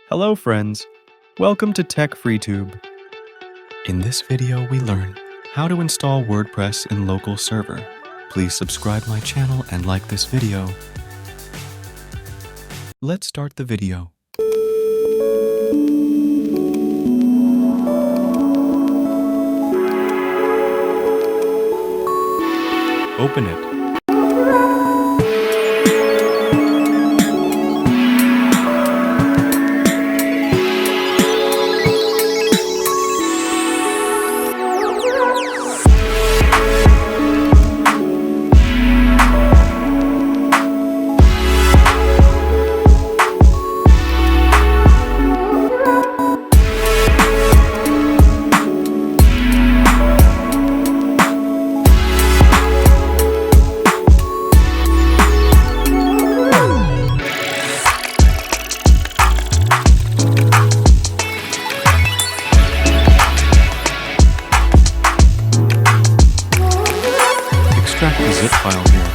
Hello friends, welcome to Tech FreeTube. In this video we learn how to install WordPress in local server. Please subscribe my channel and like this video. Let's start the video. Open it. Extract the zip file here.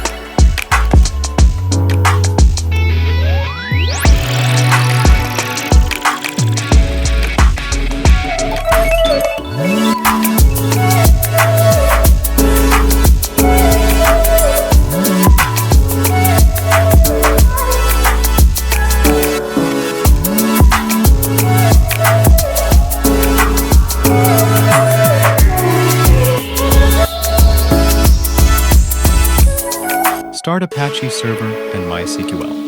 Start Apache Server and MySQL.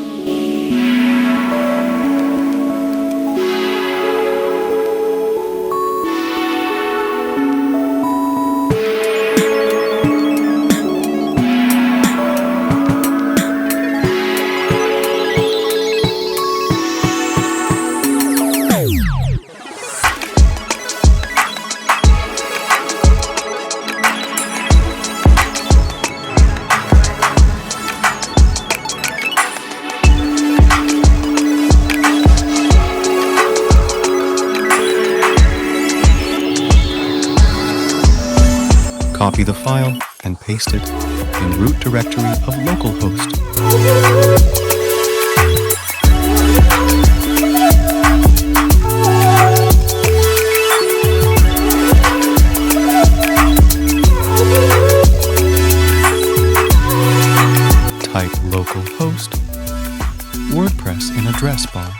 Copy the file and paste it in root directory of localhost. Type localhost, WordPress in address bar.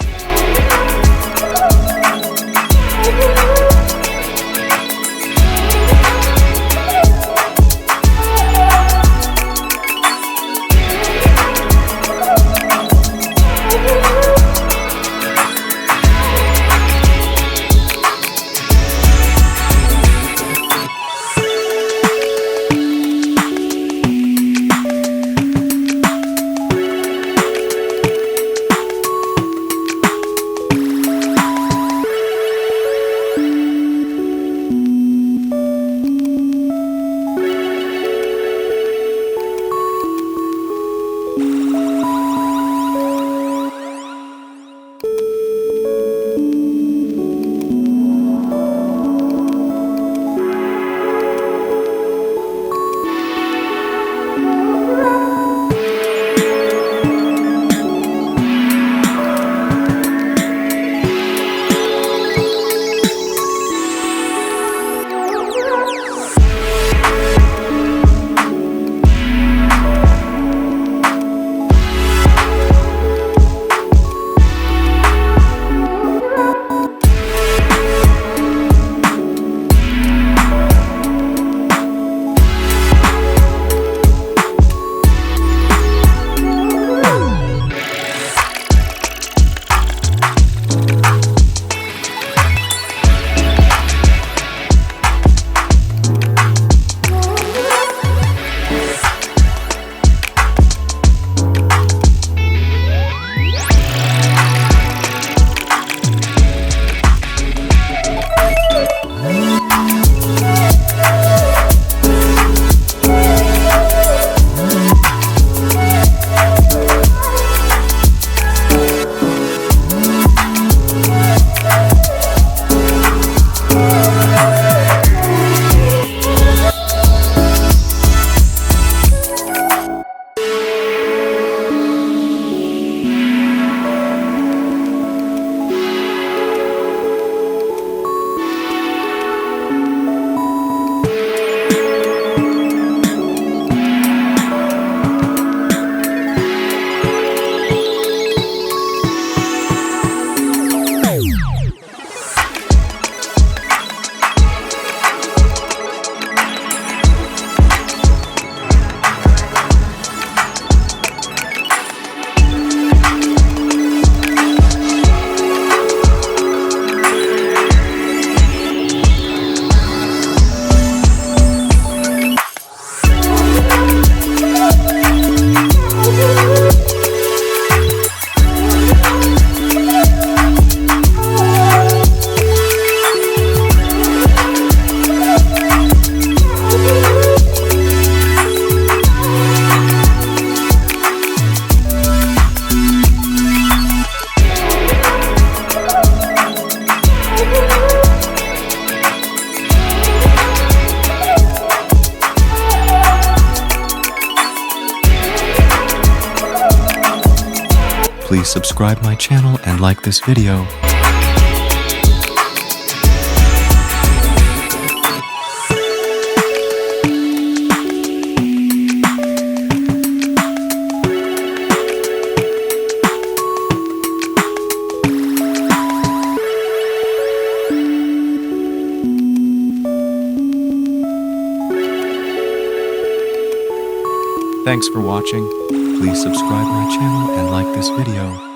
Please subscribe my channel and like this video. Thanks for watching. Please subscribe my channel and like this video.